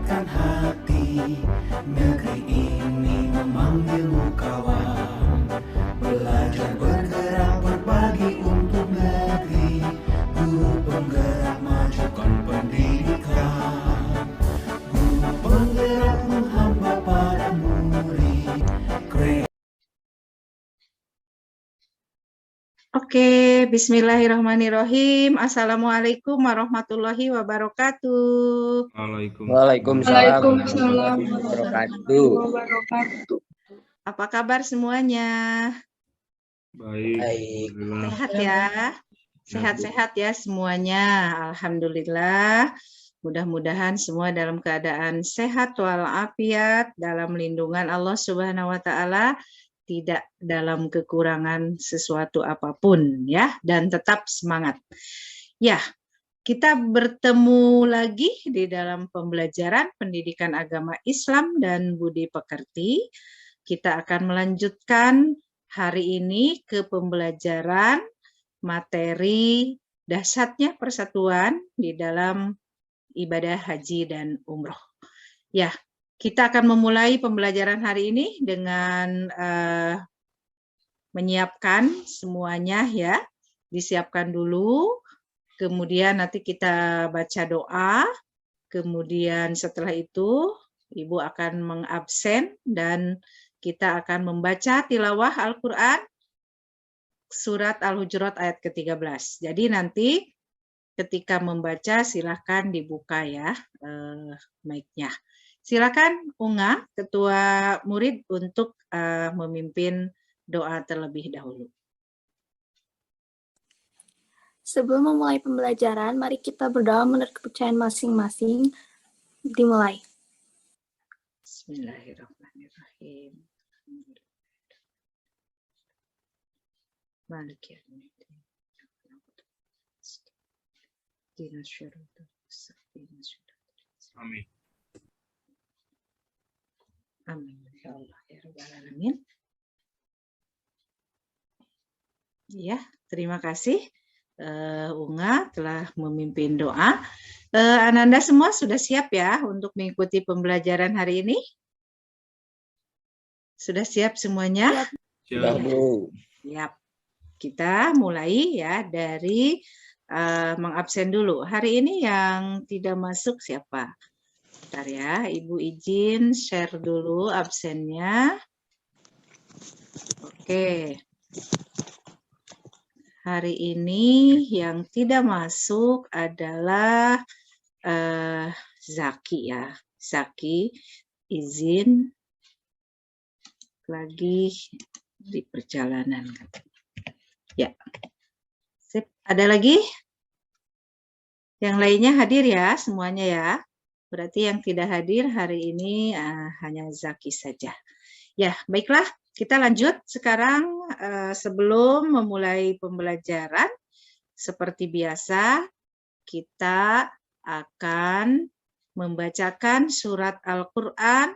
menghangatkan hati. Negeri ini memanggilmu kawan, belajar bergerak berbagi untuk negeri. Guru penggerak majukan pendidikan, guru penggerak menghamba para murid. Oke, bismillahirrahmanirrahim. Assalamualaikum warahmatullahi wabarakatuh. Waalaikumsalam warahmatullahi wabarakatuh. Apa kabar semuanya? Baik. Sehat ya? Sehat-sehat ya semuanya. Alhamdulillah. Mudah-mudahan semua dalam keadaan sehat walafiat, dalam lindungan Allah Subhanahu wa taala, tidak dalam kekurangan sesuatu apapun ya, dan tetap semangat. Ya, kita bertemu lagi di dalam pembelajaran pendidikan agama Islam dan budi pekerti. Kita akan melanjutkan hari ini ke pembelajaran materi dahsyatnya persatuan di dalam ibadah haji dan umroh. Ya, kita akan memulai pembelajaran hari ini dengan menyiapkan semuanya ya. Disiapkan dulu, kemudian nanti kita baca doa, kemudian setelah itu Ibu akan mengabsen dan kita akan membaca tilawah Al-Quran surat Al-Hujurat ayat ke-13. Jadi nanti ketika membaca silahkan dibuka ya mic-nya. Silakan Unga, Ketua Murid, untuk memimpin doa terlebih dahulu. Sebelum memulai pembelajaran, mari kita berdoa menurut kepercayaan masing-masing. Dimulai. Bismillahirrahmanirrahim. Amin. Amin. Ya Allah, ya Rabbal Alamin. Ya, terima kasih Unga telah memimpin doa. Ananda semua sudah siap ya untuk mengikuti pembelajaran hari ini? Sudah siap semuanya? Siap. Siap. Kita mulai ya dari mengabsen dulu. Hari ini yang tidak masuk siapa? Bentar ya, Ibu izin share dulu absennya. Oke. Hari ini yang tidak masuk adalah Zaki ya. Zaki izin lagi di perjalanan. Ya. Sip. Ada lagi? Yang lainnya hadir ya semuanya ya. Berarti yang tidak hadir hari ini hanya Zaki saja. Ya, baiklah. Kita lanjut sekarang sebelum memulai pembelajaran. Seperti biasa, kita akan membacakan surat Al-Quran,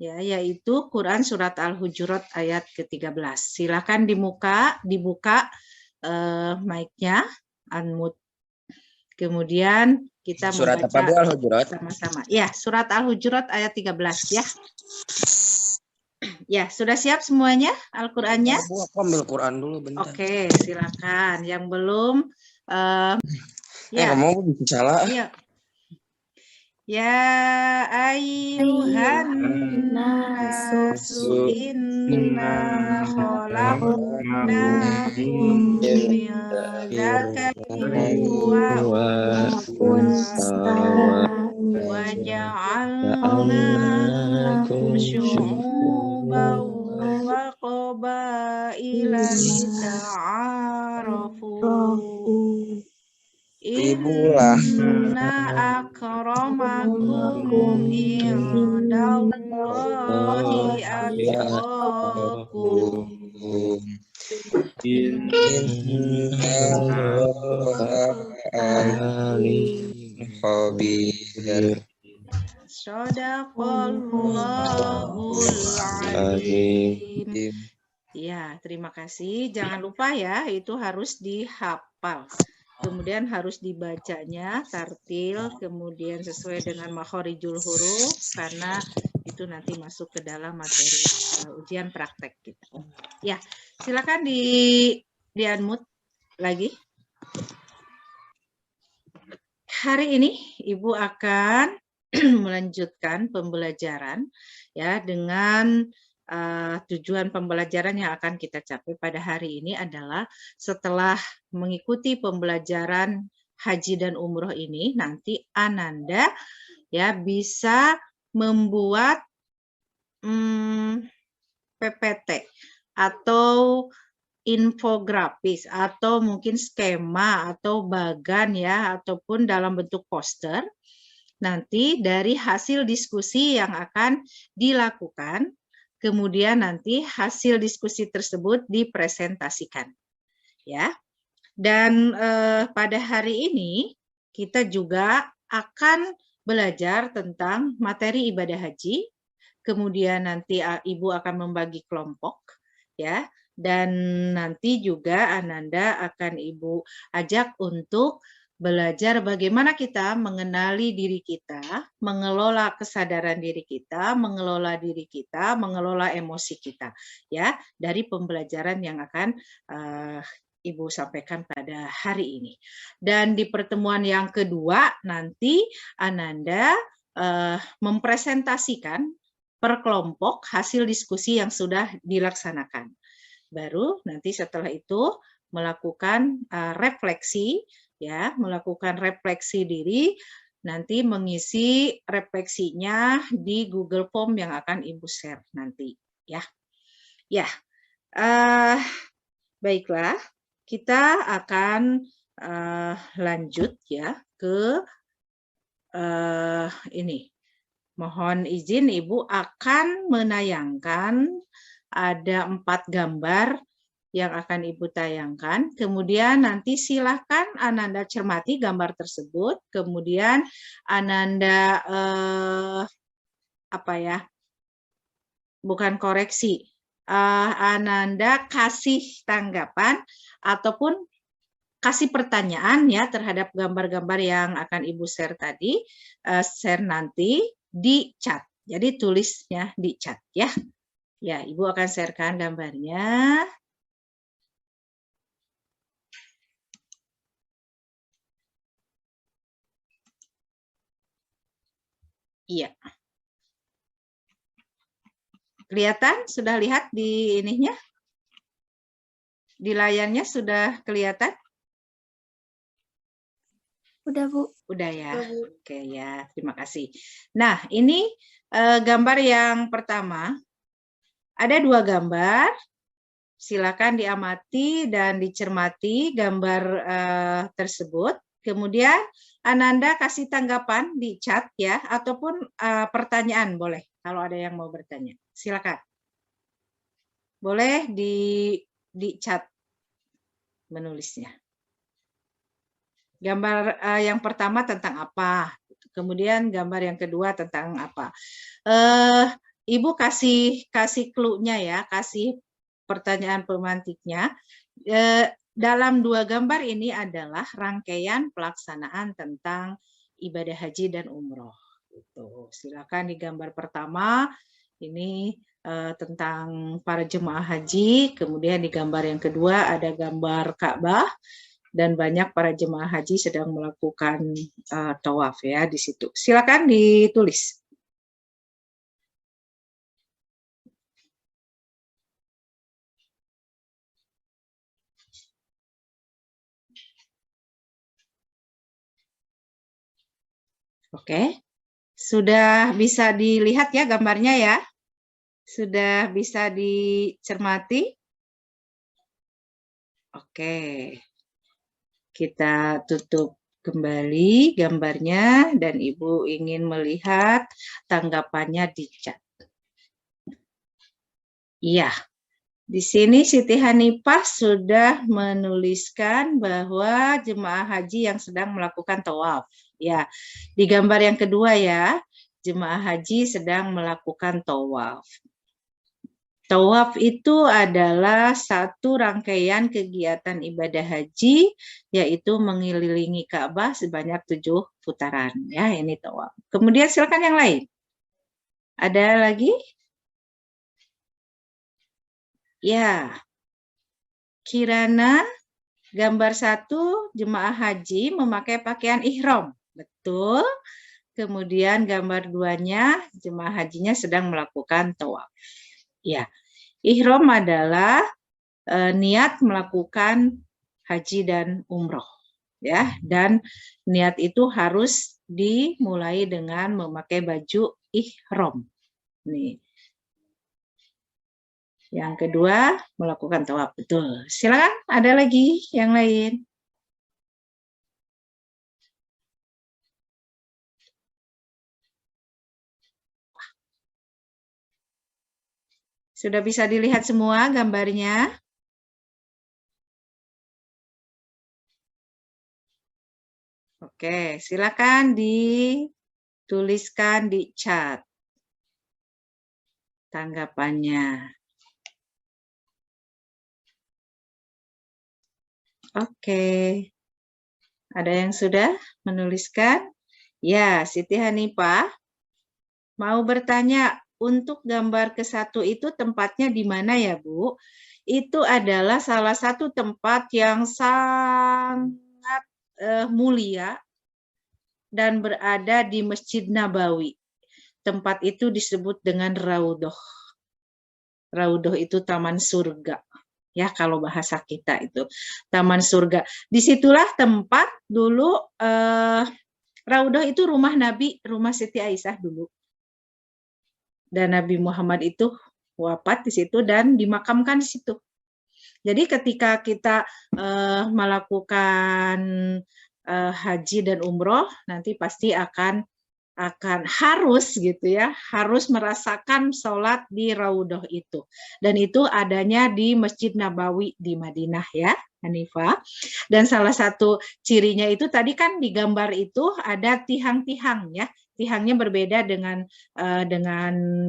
ya, yaitu Quran surat Al-Hujurat ayat ke-13. Silakan dibuka mic-nya, unmute. Kemudian kita Surat membaca apa Bu Al-Hujurat? sama-sama. Ya, surat Al-Hujurat ayat 13 ya. Ya, sudah siap semuanya Al-Qur'annya? Bu, aku ambil Quran dulu bentar. Oke, silakan. Yang belum ya. Kamu bisa salah. Iya. Ya ayyuhan nasu inna khalaqnakum min dzakarin wa unsa wa ja'alnakum syu'uban wa qabaila lita'arafu. Inna akramakum indallahi atqakum. Shadaqallahul azim. Ya, terima kasih. Jangan lupa ya, itu harus dihafal. kemudian harus dibacanya tartil, kemudian sesuai dengan makhorijul huruf, karena itu nanti masuk ke dalam materi ujian praktek kita. Ya, silakan di-unmute lagi. Hari ini Ibu akan melanjutkan pembelajaran ya dengan tujuan pembelajaran yang akan kita capai pada hari ini adalah setelah mengikuti pembelajaran haji dan umroh ini, nanti Ananda ya bisa membuat PPT atau infografis atau mungkin skema atau bagan ya ataupun dalam bentuk poster nanti dari hasil diskusi yang akan dilakukan. Kemudian nanti hasil diskusi tersebut dipresentasikan, ya. Dan pada hari ini kita juga akan belajar tentang materi ibadah haji. Kemudian nanti Ibu akan membagi kelompok, ya. Dan nanti juga Ananda akan Ibu ajak untuk belajar bagaimana kita mengenali diri kita, mengelola kesadaran diri kita, mengelola diri kita, mengelola emosi kita, ya, dari pembelajaran yang akan Ibu sampaikan pada hari ini. Dan di pertemuan yang kedua nanti Ananda mempresentasikan per kelompok hasil diskusi yang sudah dilaksanakan. Baru nanti setelah itu melakukan refleksi, ya, melakukan refleksi diri, nanti mengisi refleksinya di Google Form yang akan Ibu share nanti, ya. Ya, baiklah, kita akan lanjut ya ke ini. Mohon izin Ibu akan menayangkan ada 4 gambar yang akan Ibu tayangkan, kemudian nanti silakan Ananda cermati gambar tersebut, kemudian Ananda bukan koreksi, Ananda kasih tanggapan ataupun kasih pertanyaan ya terhadap gambar-gambar yang akan Ibu share tadi, share nanti di chat. Jadi tulisnya di chat ya. Ya, Ibu akan sharekan gambarnya. Iya. Kelihatan? Sudah lihat di ininya? Di layarnya sudah kelihatan? Udah, Bu. Udah ya. Udah, Bu. Oke ya, terima kasih. Nah, ini gambar yang pertama. Ada 2 gambar. Silakan diamati dan dicermati gambar tersebut. Kemudian Ananda kasih tanggapan di chat ya, ataupun pertanyaan boleh kalau ada yang mau bertanya. Silakan. Boleh di chat menulisnya. Gambar yang pertama tentang apa? Kemudian gambar yang kedua tentang apa? Ibu kasih clue-nya ya, kasih pertanyaan pemantiknya. Dalam 2 gambar ini adalah rangkaian pelaksanaan tentang ibadah haji dan umroh. Gitu. Silakan di gambar pertama ini tentang para jemaah haji, kemudian di gambar yang kedua ada gambar Ka'bah dan banyak para jemaah haji sedang melakukan tawaf ya di situ. Silakan ditulis. Oke, sudah bisa dilihat ya gambarnya ya? Sudah bisa dicermati? Oke, kita tutup kembali gambarnya dan Ibu ingin melihat tanggapannya di chat. Iya, di sini Siti Hanifah sudah menuliskan bahwa jemaah haji yang sedang melakukan tawaf. Ya, di gambar yang kedua ya, jemaah haji sedang melakukan tawaf. Tawaf itu adalah satu rangkaian kegiatan ibadah haji, yaitu mengelilingi Ka'bah sebanyak 7 putaran. Ya, ini tawaf. Kemudian silakan yang lain. Ada lagi? Ya, Kirana, gambar 1, jemaah haji memakai pakaian ihram. Betul. Kemudian gambar 2-nya, jemaah hajinya sedang melakukan tawaf. Ya. Ihram adalah niat melakukan haji dan umroh, ya. Dan niat itu harus dimulai dengan memakai baju ihram. Nih. Yang kedua, melakukan tawaf. Betul. Silakan, ada lagi yang lain. Sudah bisa dilihat semua gambarnya? Oke, silakan dituliskan di chat tanggapannya. Oke. Ada yang sudah menuliskan? Ya, Siti Hanifah mau bertanya, untuk gambar ke-1 itu tempatnya di mana ya, Bu? Itu adalah salah satu tempat yang sangat mulia dan berada di Masjid Nabawi. Tempat itu disebut dengan Raudhoh. Raudhoh itu taman surga. Ya, kalau bahasa kita itu taman surga. Disitulah tempat dulu Raudhoh itu rumah Nabi, rumah Siti Aisyah dulu. Dan Nabi Muhammad itu wafat di situ dan dimakamkan di situ. Jadi ketika kita melakukan haji dan umroh, nanti pasti akan harus gitu ya, harus merasakan sholat di Raudhoh itu. Dan itu adanya di Masjid Nabawi di Madinah ya, Hanifah. Dan salah satu cirinya itu tadi kan di gambar itu ada tihang-tihang ya. Tihangnya berbeda dengan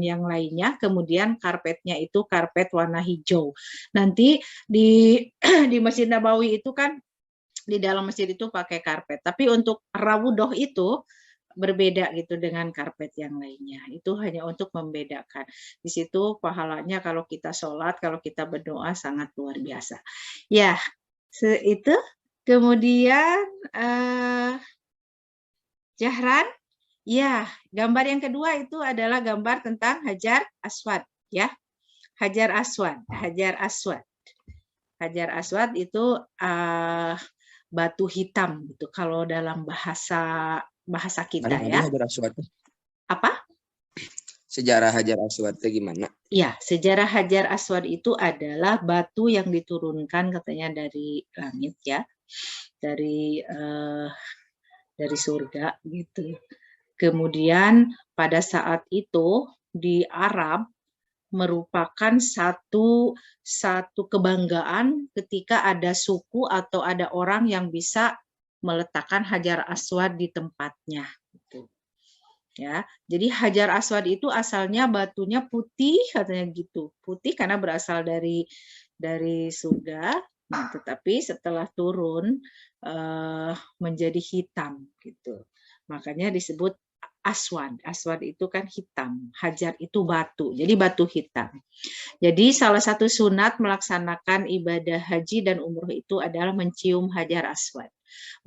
yang lainnya. Kemudian karpetnya itu karpet warna hijau. Nanti di Masjid Nabawi itu kan di dalam masjid itu pakai karpet. Tapi untuk Raudhoh itu berbeda gitu dengan karpet yang lainnya. Itu hanya untuk membedakan. Di situ pahalanya kalau kita sholat, kalau kita berdoa sangat luar biasa. Ya, itu. Kemudian Jahran. Ya, gambar yang kedua itu adalah gambar tentang Hajar Aswad, ya. Hajar Aswad, Hajar Aswad. Hajar Aswad itu batu hitam gitu kalau dalam bahasa kita ya. Hajar Aswad. Apa? Sejarah Hajar Aswad itu gimana? Ya, sejarah Hajar Aswad itu adalah batu yang diturunkan katanya dari langit ya. Dari surga gitu. Kemudian pada saat itu di Arab merupakan satu kebanggaan ketika ada suku atau ada orang yang bisa meletakkan Hajar Aswad di tempatnya. Gitu. Ya, jadi Hajar Aswad itu asalnya batunya putih katanya gitu, putih karena berasal dari surga. Nah, tetapi setelah turun menjadi hitam gitu, makanya disebut Aswad. Aswad itu kan hitam, Hajar itu batu, jadi batu hitam. Jadi salah satu sunat melaksanakan ibadah haji dan umroh itu adalah mencium Hajar Aswad.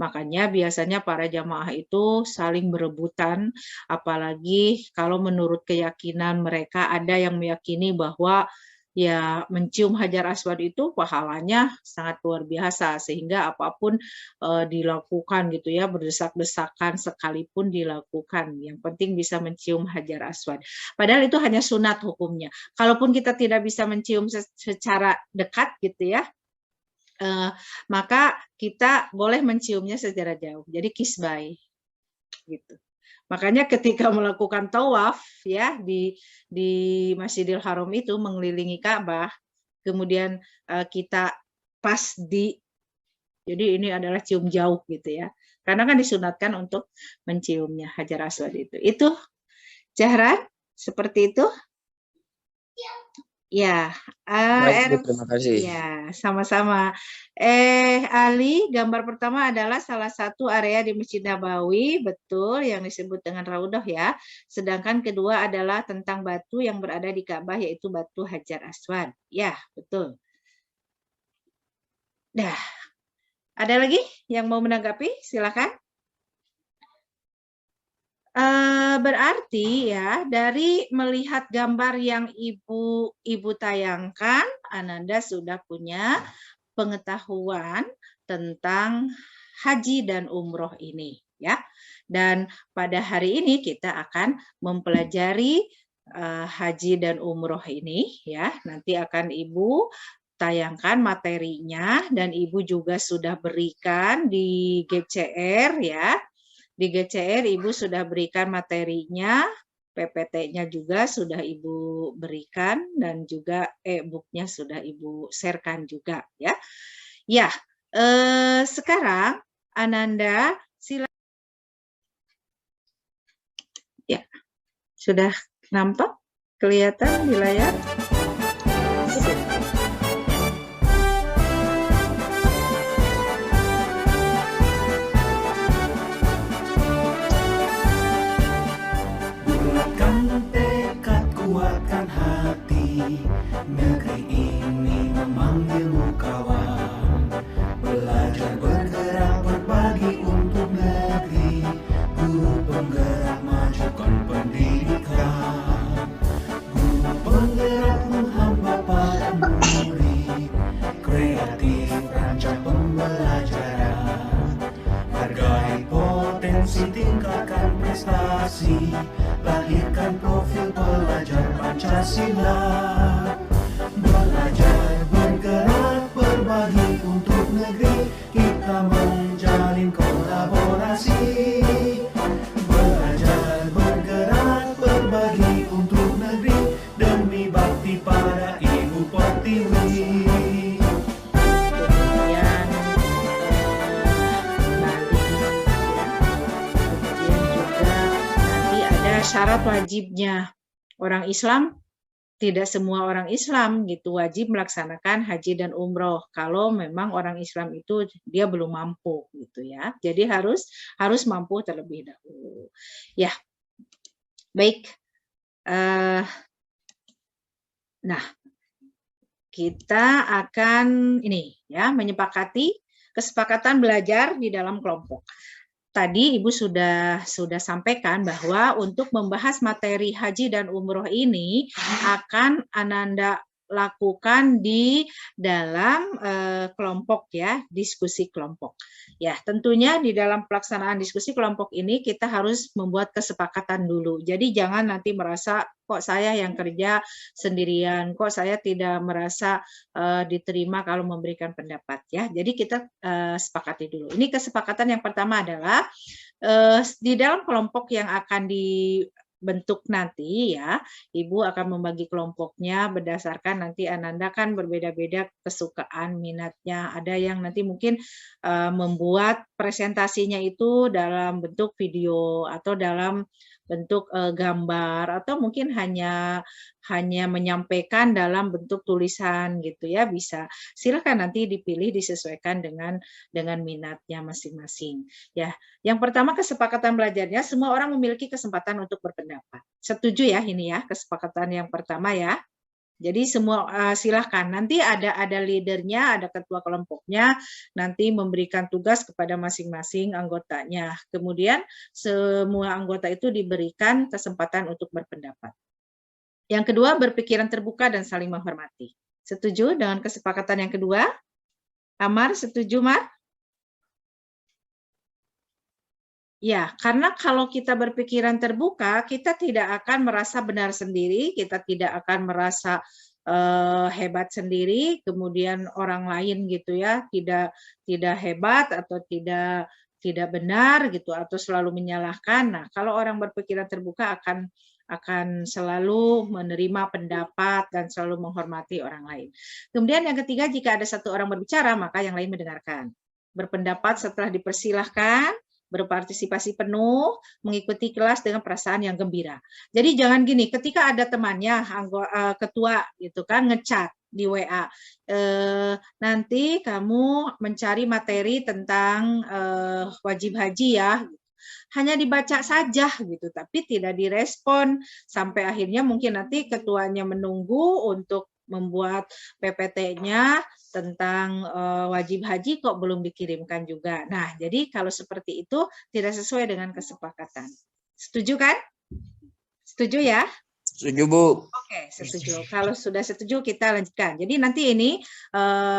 Makanya biasanya para jamaah itu saling berebutan, apalagi kalau menurut keyakinan mereka ada yang meyakini bahwa ya mencium Hajar Aswad itu pahalanya sangat luar biasa, sehingga apapun dilakukan gitu ya, berdesak-desakan sekalipun dilakukan, yang penting bisa mencium Hajar Aswad. Padahal itu hanya sunat hukumnya. Kalaupun kita tidak bisa mencium secara dekat gitu ya, maka kita boleh menciumnya secara jauh. Jadi kisbai gitu. Makanya ketika melakukan tawaf ya di Masjidil Haram itu mengelilingi Ka'bah, kemudian kita pas jadi ini adalah cium jauh gitu ya. Karena kan disunatkan untuk menciumnya Hajar Aswad itu. Itu Jahran seperti itu? Ya, Baik, Bu, terima kasih. ya, sama-sama. Ali, gambar pertama adalah salah satu area di Masjid Nabawi, betul, yang disebut dengan Raudhah ya. Sedangkan kedua adalah tentang batu yang berada di Ka'bah, yaitu batu Hajar Aswad. Ya, betul. Dah, ada lagi yang mau menanggapi? Silakan. Berarti ya dari melihat gambar yang ibu tayangkan, Ananda sudah punya pengetahuan tentang haji dan umroh ini ya. Dan pada hari ini kita akan mempelajari haji dan umroh ini ya. Nanti akan Ibu tayangkan materinya dan Ibu juga sudah berikan di GCR ya. Di GCR Ibu sudah berikan materinya, PPT-nya juga sudah Ibu berikan dan juga e-book-nya sudah Ibu share-kan juga ya. Ya, sekarang Ananda silakan. Ya, sudah nampak kelihatan di layar? Kuatkan hati, negeri ini memanggilmu kawan. Belajar bergerak berbagi untuk negeri, guru penggerak majukan pendidikan. Guru penggerak menghamba para murid, kreatif rancang pembelajaran. Hargai potensi, tingkatkan prestasi, lahirkan profil pelajar Pancasila. Belajar bergerak berbagi untuk negeri, kita menjalin kolaborasi. Belajar bergerak berbagi untuk negeri, demi bakti pada Ibu Pertiwi. Syarat wajibnya orang Islam, tidak semua orang Islam gitu wajib melaksanakan haji dan umroh kalau memang orang Islam itu dia belum mampu gitu ya. Jadi harus mampu terlebih dahulu. Ya, baik. Nah, kita akan ini ya menyepakati kesepakatan belajar di dalam kelompok. Tadi Ibu sudah sampaikan bahwa untuk membahas materi haji dan umroh ini akan Ananda lakukan di dalam kelompok ya, diskusi kelompok. Ya, tentunya di dalam pelaksanaan diskusi kelompok ini kita harus membuat kesepakatan dulu. Jadi jangan nanti merasa kok saya yang kerja sendirian, kok saya tidak merasa diterima kalau memberikan pendapat ya. Jadi kita sepakati dulu. Ini kesepakatan yang pertama adalah di dalam kelompok yang akan dibentuk nanti ya, Ibu akan membagi kelompoknya berdasarkan nanti Ananda kan berbeda-beda kesukaan minatnya. Ada yang nanti mungkin membuat presentasinya itu dalam bentuk video atau dalam bentuk gambar atau mungkin hanya menyampaikan dalam bentuk tulisan gitu ya, bisa. Silakan nanti dipilih disesuaikan dengan minatnya masing-masing. Ya, yang pertama kesepakatan belajarnya semua orang memiliki kesempatan untuk berpendapat. Setuju ya ini ya kesepakatan yang pertama ya. Jadi semua silahkan nanti ada leadernya, ada ketua kelompoknya, nanti memberikan tugas kepada masing-masing anggotanya. Kemudian semua anggota itu diberikan kesempatan untuk berpendapat. Yang kedua, berpikiran terbuka dan saling menghormati. Setuju dengan kesepakatan yang kedua? Amar, setuju Mar? Ya, karena kalau kita berpikiran terbuka, kita tidak akan merasa benar sendiri, kita tidak akan merasa hebat sendiri, kemudian orang lain gitu ya, tidak hebat atau tidak benar gitu atau selalu menyalahkan. Nah, kalau orang berpikiran terbuka akan selalu menerima pendapat dan selalu menghormati orang lain. Kemudian yang ketiga, jika ada satu orang berbicara, maka yang lain mendengarkan. Berpendapat setelah dipersilahkan, berpartisipasi penuh, mengikuti kelas dengan perasaan yang gembira. Jadi jangan gini, ketika ada temannya ketua gitu kan ngechat di WA, nanti kamu mencari materi tentang wajib haji ya, hanya dibaca saja gitu, tapi tidak direspon sampai akhirnya mungkin nanti ketuanya menunggu untuk membuat PPT-nya tentang wajib haji kok belum dikirimkan juga. Nah, jadi kalau seperti itu tidak sesuai dengan kesepakatan. Setuju kan? Setuju ya? Setuju, Bu. Oke, setuju. Kalau sudah setuju kita lanjutkan. Jadi nanti ini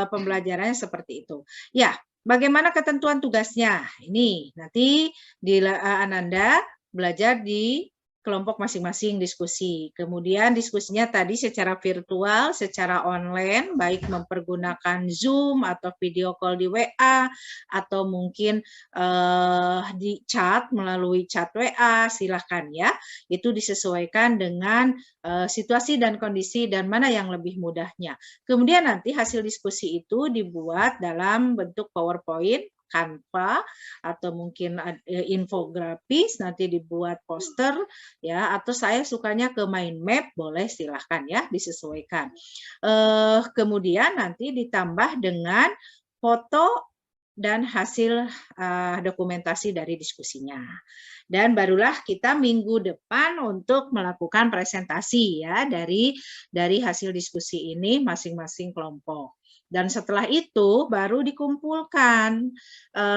pembelajarannya seperti itu. Ya, bagaimana ketentuan tugasnya? Ini nanti di Ananda belajar di kelompok masing-masing diskusi. Kemudian diskusinya tadi secara virtual, secara online, baik mempergunakan Zoom atau video call di WA, atau mungkin di chat, melalui chat WA, silahkan ya. Itu disesuaikan dengan situasi dan kondisi dan mana yang lebih mudahnya. Kemudian nanti hasil diskusi itu dibuat dalam bentuk PowerPoint, Canva, atau mungkin infografis, nanti dibuat poster ya, atau saya sukanya ke mind map, boleh silahkan ya, disesuaikan. Kemudian nanti ditambah dengan foto dan hasil dokumentasi dari diskusinya. Dan barulah kita minggu depan untuk melakukan presentasi ya dari hasil diskusi ini masing-masing kelompok. Dan setelah itu baru dikumpulkan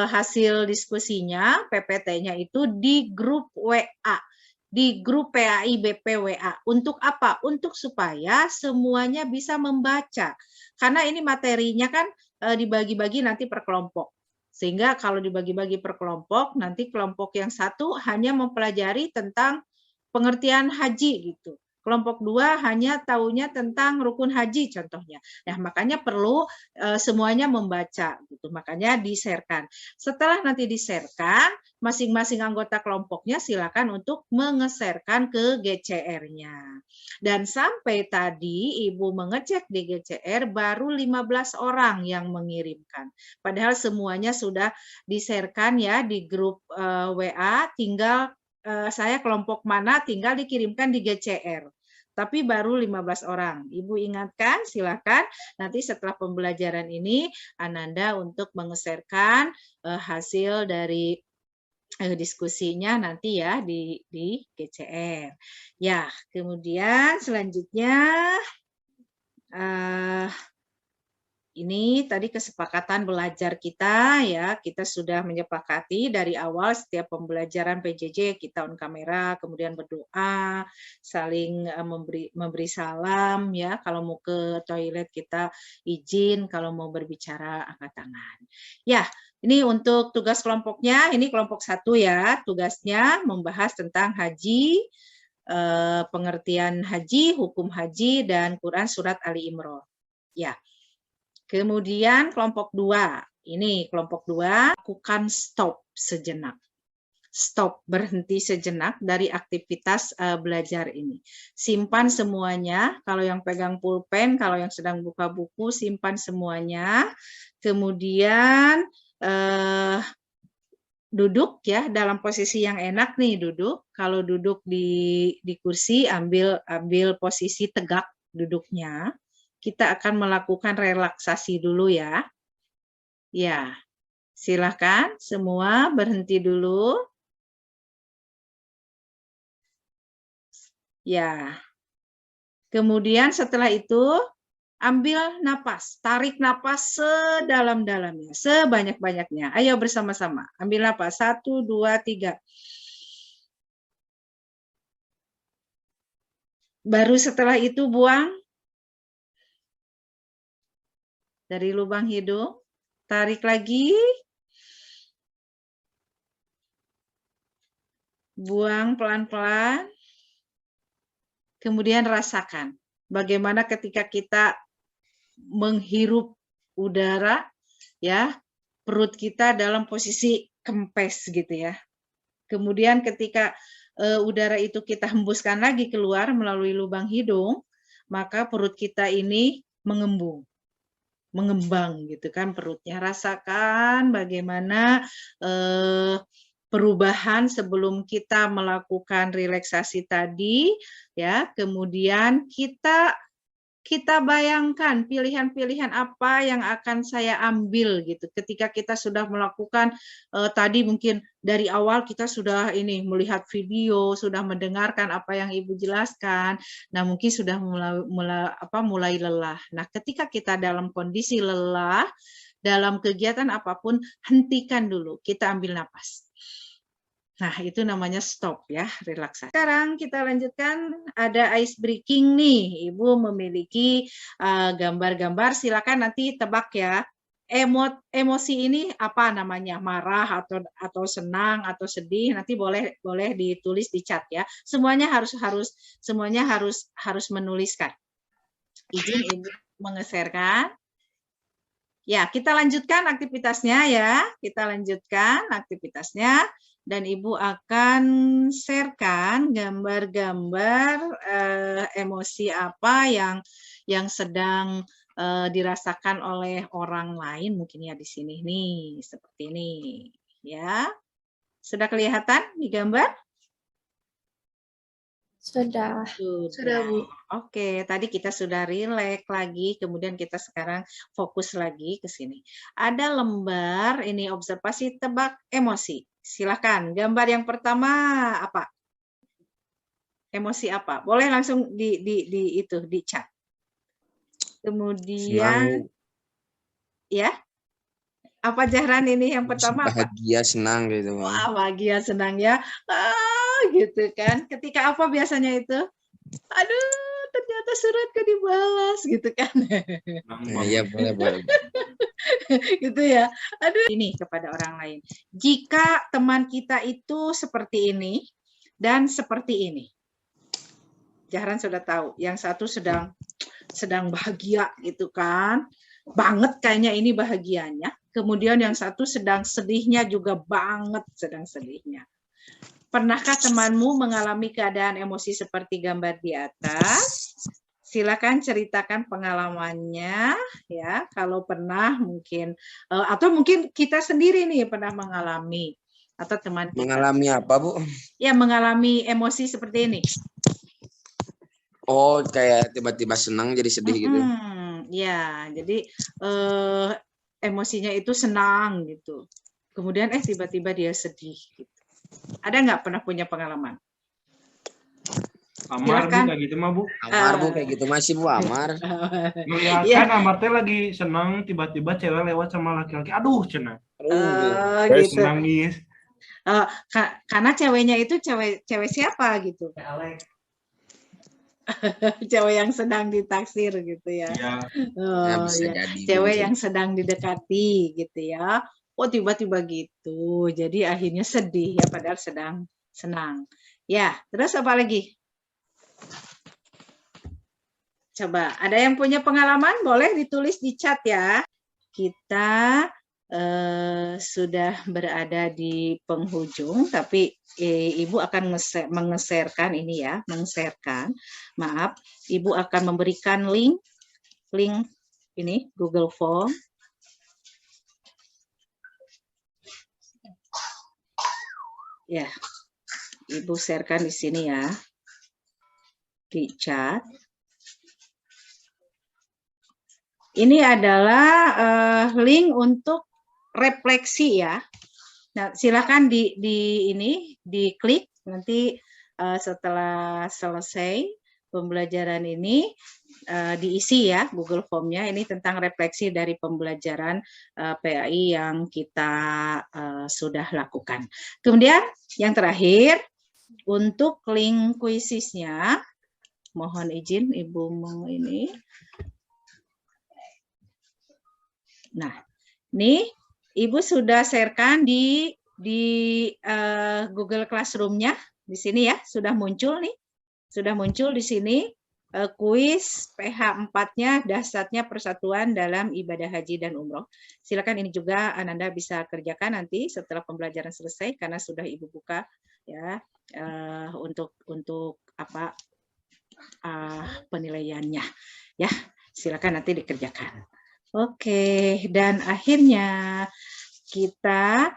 hasil diskusinya, PPT-nya itu di grup WA, di grup PAI BP WA. Untuk apa? Untuk supaya semuanya bisa membaca. Karena ini materinya kan dibagi-bagi nanti per kelompok. Sehingga kalau dibagi-bagi per kelompok, nanti kelompok yang satu hanya mempelajari tentang pengertian haji gitu. Kelompok 2 hanya tahunya tentang rukun haji contohnya. Nah, makanya perlu semuanya membaca gitu. Makanya di-share-kan. Setelah nanti di-share-kan, masing-masing anggota kelompoknya silakan untuk menge-share-kan ke GCR-nya. Dan sampai tadi Ibu mengecek di GCR baru 15 orang yang mengirimkan. Padahal semuanya sudah di-share-kan ya di grup WA, tinggal saya kelompok mana tinggal dikirimkan di GCR. Tapi baru 15 orang. Ibu ingatkan, silakan nanti setelah pembelajaran ini Ananda untuk mengeserkan hasil dari diskusinya nanti ya di GCR. Ya, kemudian selanjutnya ini tadi kesepakatan belajar kita ya, kita sudah menyepakati dari awal setiap pembelajaran PJJ kita on kamera, kemudian berdoa, saling memberi salam ya, kalau mau ke toilet kita izin, kalau mau berbicara angkat tangan. Ya, ini untuk tugas kelompoknya, ini kelompok 1 ya, tugasnya membahas tentang haji, pengertian haji, hukum haji, dan Quran Surat Ali Imran. Ya. Kemudian kelompok 2, ini kelompok 2, lakukan stop sejenak. Stop, berhenti sejenak dari aktivitas belajar ini. Simpan semuanya, kalau yang pegang pulpen, kalau yang sedang buka buku, simpan semuanya. Kemudian duduk ya dalam posisi yang enak nih, duduk. Kalau duduk di kursi, ambil posisi tegak duduknya. Kita akan melakukan relaksasi dulu ya. Ya, silakan semua berhenti dulu. Ya. Kemudian setelah itu ambil napas, tarik napas sedalam-dalamnya, sebanyak-banyaknya. Ayo bersama-sama, ambil napas, 1, 2, 3. Baru setelah itu buang dari lubang hidung, tarik lagi, buang pelan-pelan, kemudian rasakan bagaimana ketika kita menghirup udara, ya, perut kita dalam posisi kempes gitu ya. Kemudian ketika udara itu kita hembuskan lagi keluar melalui lubang hidung, maka perut kita ini mengembang gitu kan perutnya. Rasakan bagaimana perubahan sebelum kita melakukan relaksasi tadi, ya. Kemudian kita bayangkan pilihan-pilihan apa yang akan saya ambil gitu. Ketika kita sudah melakukan tadi mungkin dari awal kita sudah melihat video, sudah mendengarkan apa yang Ibu jelaskan. Nah, mungkin sudah mulai lelah. Nah, ketika kita dalam kondisi lelah dalam kegiatan apapun, hentikan dulu. Kita ambil napas. Nah, itu namanya stop ya, relaksasi. Sekarang kita lanjutkan, ada ice breaking nih. Ibu memiliki gambar-gambar, silakan nanti tebak ya. Emosi ini apa namanya? Marah atau senang atau sedih, nanti boleh ditulis di chat ya. Semuanya harus menuliskan. Izin Ibu mengeserkan. Ya, kita lanjutkan aktivitasnya ya. Kita lanjutkan aktivitasnya. Dan Ibu akan sharekan gambar-gambar emosi apa yang sedang dirasakan oleh orang lain, mungkin ya di sini nih, seperti ini ya. Sudah kelihatan di gambar? Sudah. Sudah, Bu. Oke, tadi kita sudah rileks lagi, kemudian kita sekarang fokus lagi ke sini. Ada lembar ini observasi tebak emosi. Silakan, gambar yang pertama apa? Emosi apa? Boleh langsung di chat. Kemudian ya. Apa Jahran ini yang pertama apa? Bahagia, senang gitu. Wah, bahagia, senang ya. Gitu kan. Ketika apa biasanya itu? Aduh, ternyata suratku dibalas gitu kan. Iya, boleh. Gitu ya. Aduh, ini kepada orang lain. Jika teman kita itu seperti ini dan seperti ini. Jahran sudah tahu, yang satu sedang bahagia gitu kan. Banget kayaknya ini bahagianya. Kemudian yang satu sedang sedihnya juga banget sedang sedihnya. Pernahkah temanmu mengalami keadaan emosi seperti gambar di atas? Silakan ceritakan pengalamannya ya. Kalau pernah mungkin atau mungkin kita sendiri nih pernah mengalami atau teman kita. Mengalami apa, Bu? Ya, mengalami emosi seperti ini. Oh, kayak tiba-tiba senang jadi sedih gitu. Ya, jadi emosinya itu senang gitu. Kemudian tiba-tiba dia sedih gitu. Ada nggak pernah punya pengalaman? Amar Bu kayak gitu mah Bu. Amar Bu kayak gitu masih Bu Amar. Melihatkan Amar teh lagi senang tiba-tiba cewek lewat sama laki-laki. Aduh cenah. Gitu. Nangis. Karena ceweknya itu cewek siapa gitu? Cewek yang sedang ditaksir gitu ya. Bisa jadi, cewek yang sedang didekati gitu ya. Oh, tiba-tiba gitu. Jadi akhirnya sedih ya padahal sedang senang. Ya, terus apa lagi? Coba, ada yang punya pengalaman? Boleh ditulis di chat ya. Kita sudah berada di penghujung, tapi Ibu akan mengeserkan ini ya, mengeserkan. Maaf, Ibu akan memberikan link ini Google Form. Ya, Ibu sharekan di sini ya, di chat. Ini adalah link untuk refleksi ya. Nah, silakan diklik nanti setelah selesai pembelajaran ini diisi ya Google Form-nya. Ini tentang refleksi dari pembelajaran PAI yang kita sudah lakukan. Kemudian yang terakhir untuk link kuisisnya, mohon izin Ibu ini. Nah, ini Ibu sudah sharekan di Google Classroom-nya di sini ya, sudah muncul nih. Sudah muncul di sini kuis PH4-nya dahsyatnya persatuan dalam ibadah haji dan umroh. Silakan ini juga Ananda bisa kerjakan nanti setelah pembelajaran selesai karena sudah Ibu buka ya untuk apa penilaiannya ya. Silakan nanti dikerjakan. Oke, dan akhirnya kita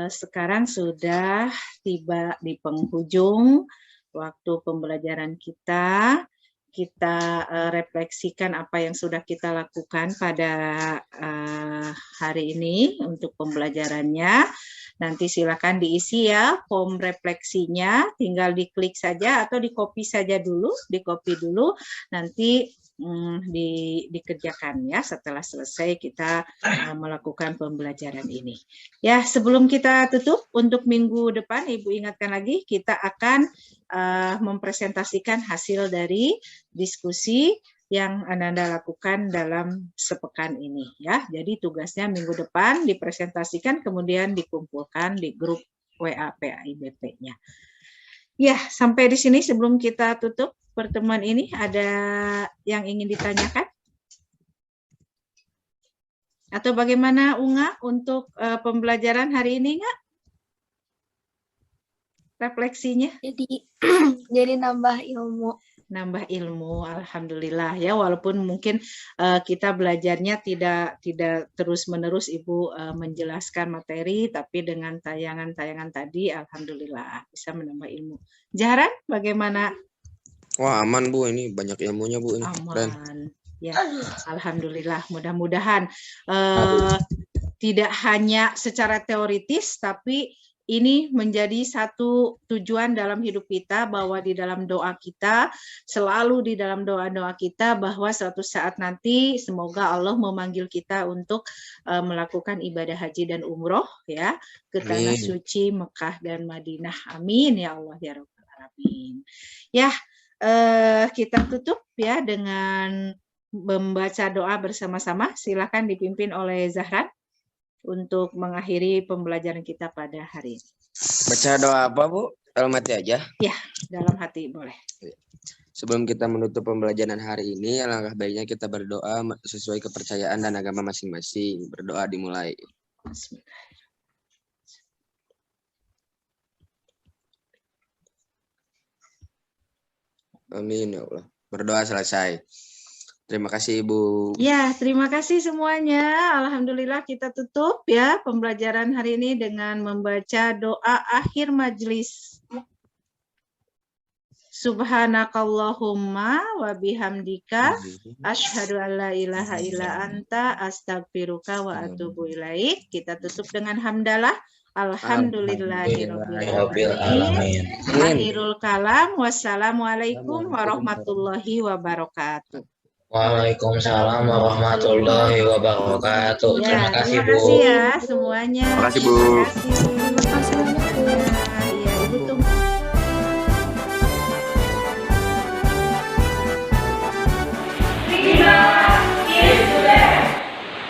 sekarang sudah tiba di penghujung waktu pembelajaran kita. Kita refleksikan apa yang sudah kita lakukan pada hari ini untuk pembelajarannya. Nanti silakan diisi ya form refleksinya, tinggal diklik saja atau di-copy saja dulu, nanti dikerjakan ya setelah selesai kita melakukan pembelajaran ini. Ya, sebelum kita tutup untuk minggu depan, Ibu ingatkan lagi kita akan mempresentasikan hasil dari diskusi yang Anda lakukan dalam sepekan ini ya. Jadi tugasnya minggu depan dipresentasikan kemudian dikumpulkan di grup WA PAIBP-nya. Ya, sampai di sini sebelum kita tutup pertemuan ini ada yang ingin ditanyakan? Atau bagaimana Unga untuk pembelajaran hari ini enggak? Refleksinya? Jadi nambah ilmu. Nambah ilmu, alhamdulillah ya, walaupun mungkin kita belajarnya tidak terus-menerus Ibu menjelaskan materi, tapi dengan tayangan-tayangan tadi alhamdulillah bisa menambah ilmu. Jaharan bagaimana? Wah, aman Bu, ini banyak ilmunya Bu ini. Aman. Keren. Ya, alhamdulillah, mudah-mudahan tidak hanya secara teoritis tapi ini menjadi satu tujuan dalam hidup kita, bahwa di dalam doa kita, selalu di dalam doa-doa kita, bahwa suatu saat nanti semoga Allah memanggil kita untuk melakukan ibadah haji dan umroh ya ke tanah suci Mekah dan Madinah. Amin ya Allah ya Rabbal Alamin. Ya, kita tutup ya dengan membaca doa bersama-sama. Silakan dipimpin oleh Zahran untuk mengakhiri pembelajaran kita pada hari ini. Baca doa apa Bu? Dalam hati aja? Ya, dalam hati boleh. Sebelum kita menutup pembelajaran hari ini, alangkah baiknya kita berdoa sesuai kepercayaan dan agama masing-masing. Berdoa dimulai. Amin ya Allah. Berdoa selesai. Terima kasih Ibu. Ya, terima kasih semuanya. Alhamdulillah kita tutup ya pembelajaran hari ini dengan membaca doa akhir majelis. Subhanakallahumma wa bihamdika asyhadu an la ilaha illa anta astaghfiruka wa atubu ilaik. Kita tutup dengan hamdalah. Alhamdulillahirabbil alamin. Akhirul kalam. Wassalamualaikum warahmatullahi wabarakatuh. Waalaikumsalam warahmatullahi wabarakatuh. Ya, Terima kasih Bu. Terima kasih ya semuanya. Terima kasih Bu. Terima kasih. Terima kasih banyak, Bu.